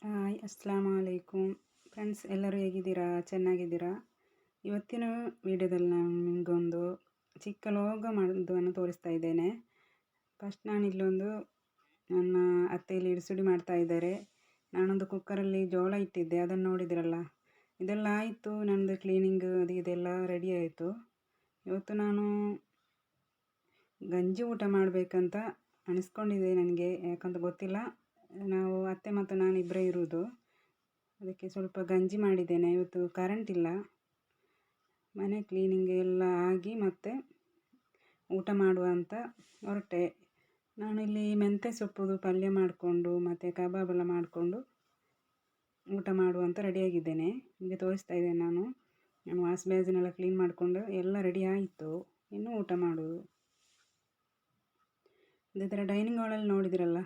Hi ಅಸ್ಸಲಾಮು ಅಲೈಕುಮ್ friends, ಎಲ್ಲರೂ ಹೇಗಿದ್ದೀರಾ? ಚೆನ್ನಾಗಿದ್ದೀರಾ? ಇವತ್ತಿನ ವಿಡಿಯೋದಲ್ಲಿ ನಾನು ನಿಮಗೊಂದು ಚಿಕ್ಕ ಲೋಗೋ ಮಾಡೋದನ್ನು ತೋರಿಸ್ತಾ ಇದ್ದೇನೆ. ಫಸ್ಟ್ ನಾನು ಇಲ್ಲೊಂದು ನನ್ನ ಅತ್ತೆಯಲ್ಲಿ ಇಡಿಸುಡಿ ಮಾಡ್ತಾ ಇದ್ದಾರೆ. ನಾನೊಂದು ಕುಕ್ಕರಲ್ಲಿ ಜೋಳ ಇಟ್ಟಿದ್ದೆ, ಅದನ್ನು ನೋಡಿದಿರಲ್ಲ. ಇದೆಲ್ಲ ಆಯಿತು, ನನ್ನದು ಕ್ಲೀನಿಂಗ್ ಅದು ಇದೆಲ್ಲ ರೆಡಿ ಆಯಿತು. ಇವತ್ತು ನಾನು ಗಂಜಿ ಊಟ ಮಾಡಬೇಕಂತ ಅನಿಸ್ಕೊಂಡಿದೆ. ನನಗೆ ಯಾಕಂತ ಗೊತ್ತಿಲ್ಲ. ನಾವು ಅತ್ತೆ ಮತ್ತು ನಾನು ಇಬ್ಬರೇ ಇರುವುದು. ಅದಕ್ಕೆ ಸ್ವಲ್ಪ ಗಂಜಿ ಮಾಡಿದ್ದೇನೆ. ಇವತ್ತು ಕರೆಂಟ್ ಇಲ್ಲ. ಮನೆ ಕ್ಲೀನಿಂಗ್ ಎಲ್ಲ ಆಗಿ ಮತ್ತೆ ಊಟ ಮಾಡುವ ಅಂತ ಹೊರಟೆ. ನಾನಿಲ್ಲಿ ಮೆಂತ್ಯ ಸೊಪ್ಪುದು ಪಲ್ಯ ಮಾಡಿಕೊಂಡು ಮತ್ತು ಕಬಾಬ್ ಎಲ್ಲ ಮಾಡಿಕೊಂಡು ಊಟ ಮಾಡುವಂತ ರೆಡಿಯಾಗಿದ್ದೇನೆ. ನಿಮಗೆ ತೋರಿಸ್ತಾ ಇದ್ದೇನೆ. ನಾನು ವಾಶ್ ಬೇಸಿನೆಲ್ಲ ಕ್ಲೀನ್ ಮಾಡಿಕೊಂಡು ಎಲ್ಲ ರೆಡಿ ಆಯಿತು. ಇನ್ನೂ ಊಟ ಮಾಡೋದು. ಅದೇ ಥರ ಡೈನಿಂಗ್ ಹಾಲಲ್ಲಿ ನೋಡಿದಿರಲ್ಲ,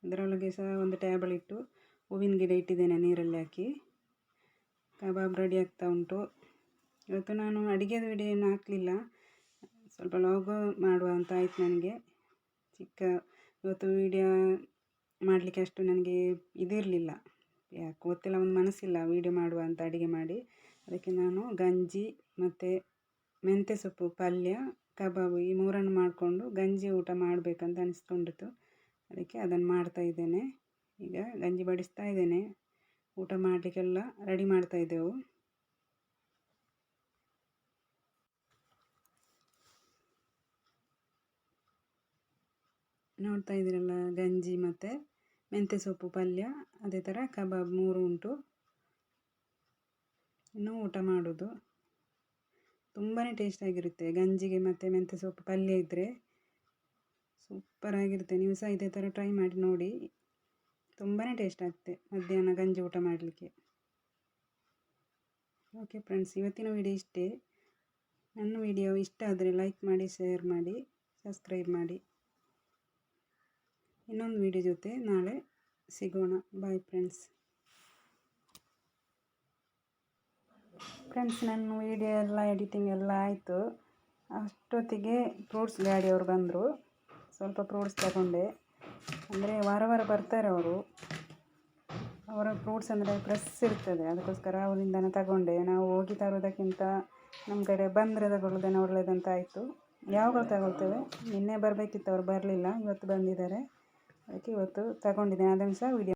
ಅದರೊಳಗೆ ಸಹ ಒಂದು ಟೇಬಲ್ ಇಟ್ಟು ಹೂವಿನ ಗಿಡ ಇಟ್ಟಿದ್ದೇನೆ ನೀರಲ್ಲಿ ಹಾಕಿ. ಕಬಾಬ್ ರೆಡಿ ಆಗ್ತಾ ಉಂಟು. ಇವತ್ತು ನಾನು ಅಡುಗೆದು ವಿಡಿಯೋ ಏನು ಹಾಕಲಿಲ್ಲ. ಸ್ವಲ್ಪ ಲೋಗೋ ಮಾಡುವ ಅಂತ ಆಯಿತು ನನಗೆ. ಇವತ್ತು ವಿಡಿಯೋ ಮಾಡಲಿಕ್ಕೆ ಅಷ್ಟು ನನಗೆ ಇದಿರಲಿಲ್ಲ. ಯಾಕೆ ಗೊತ್ತಿಲ್ಲ, ಒಂದು ಮನಸ್ಸಿಲ್ಲ ವಿಡಿಯೋ ಮಾಡುವ ಅಂತ ಅಡುಗೆ ಮಾಡಿ. ಅದಕ್ಕೆ ನಾನು ಗಂಜಿ ಮತ್ತು ಮೆಂತ್ಯ ಸೊಪ್ಪು ಪಲ್ಯ ಕಬಾಬು ಈ ಮೂರನ್ನು ಮಾಡಿಕೊಂಡು ಗಂಜಿ ಊಟ ಮಾಡಬೇಕಂತ ಅನಿಸ್ಕೊಂಡಿತ್ತು. ಅದಕ್ಕೆ ಅದನ್ನು ಮಾಡ್ತಾ ಇದ್ದೇನೆ. ಈಗ ಗಂಜಿ ಬಡಿಸ್ತಾ ಇದ್ದೇನೆ. ಊಟ ಮಾಡಲಿಕ್ಕೆಲ್ಲ ರೆಡಿ ಮಾಡ್ತಾ ಇದ್ದೆವು. ನೋಡ್ತಾ ಇದ್ದೀರಲ್ಲ, ಗಂಜಿ ಮತ್ತು ಮೆಂತ್ಯ ಸೊಪ್ಪು ಪಲ್ಯ, ಅದೇ ಥರ ಕಬಾಬ್ 3 ಉಂಟು. ಇನ್ನೂ ಊಟ ಮಾಡೋದು. ತುಂಬಾ ಟೇಸ್ಟಾಗಿರುತ್ತೆ. ಗಂಜಿಗೆ ಮತ್ತು ಮೆಂತ್ಯ ಸೊಪ್ಪು ಪಲ್ಯ ಇದ್ದರೆ ಸೂಪರಾಗಿರುತ್ತೆ. ನೀವು ಸಹ ಇದೇ ಥರ ಟ್ರೈ ಮಾಡಿ ನೋಡಿ. ತುಂಬಾ ಟೇಸ್ಟ್ ಆಗುತ್ತೆ ಮಧ್ಯಾಹ್ನ ಗಂಜಿ ಊಟ ಮಾಡಲಿಕ್ಕೆ. ಓಕೆ ಫ್ರೆಂಡ್ಸ್, ಇವತ್ತಿನ ವಿಡಿಯೋ ಇಷ್ಟೇ. ನನ್ನ ವಿಡಿಯೋ ಇಷ್ಟ ಆದರೆ ಲೈಕ್ ಮಾಡಿ, ಶೇರ್ ಮಾಡಿ, ಸಬ್ಸ್ಕ್ರೈಬ್ ಮಾಡಿ. ಇನ್ನೊಂದು ವಿಡಿಯೋ ಜೊತೆ ನಾಳೆ ಸಿಗೋಣ. Bye friends. ನನ್ನ ವಿಡಿಯೋ ಎಲ್ಲ ಎಡಿಟಿಂಗ್ ಎಲ್ಲ ಆಯಿತು. ಅಷ್ಟೊತ್ತಿಗೆ ಫ್ರೂಟ್ಸ್ ಗಾಡಿಯವರು ಬಂದರು. ಸ್ವಲ್ಪ ಫ್ರೂಟ್ಸ್ ತಗೊಂಡೆ. ಅಂದರೆ ವಾರ ಬರ್ತಾರೆ ಅವರು. ಅವರ ಫ್ರೂಟ್ಸ್ ಅಂದರೆ ಫ್ರೆಶ್ ಇರ್ತದೆ, ಅದಕ್ಕೋಸ್ಕರ ಅವರಿಂದನೇ ತಗೊಂಡೆ. ನಾವು ಹೋಗಿ ತರೋದಕ್ಕಿಂತ ನಮ್ಮ ಕಡೆ ಬಂದರೆ ತಗೊಳ್ಳೋದೇನೋ ಒಳ್ಳೆಯದಂತ ಆಯಿತು. ಯಾವಾಗಲೂ ತಗೊಳ್ತೇವೆ. ನಿನ್ನೆ ಬರಬೇಕಿತ್ತು, ಅವರು ಬರಲಿಲ್ಲ. ಇವತ್ತು ಬಂದಿದ್ದಾರೆ. ಅದಕ್ಕೆ ಇವತ್ತು ತಗೊಂಡಿದ್ದೇನೆ. ಅದನ್ನು ಸಹ ವಿಡಿಯೋ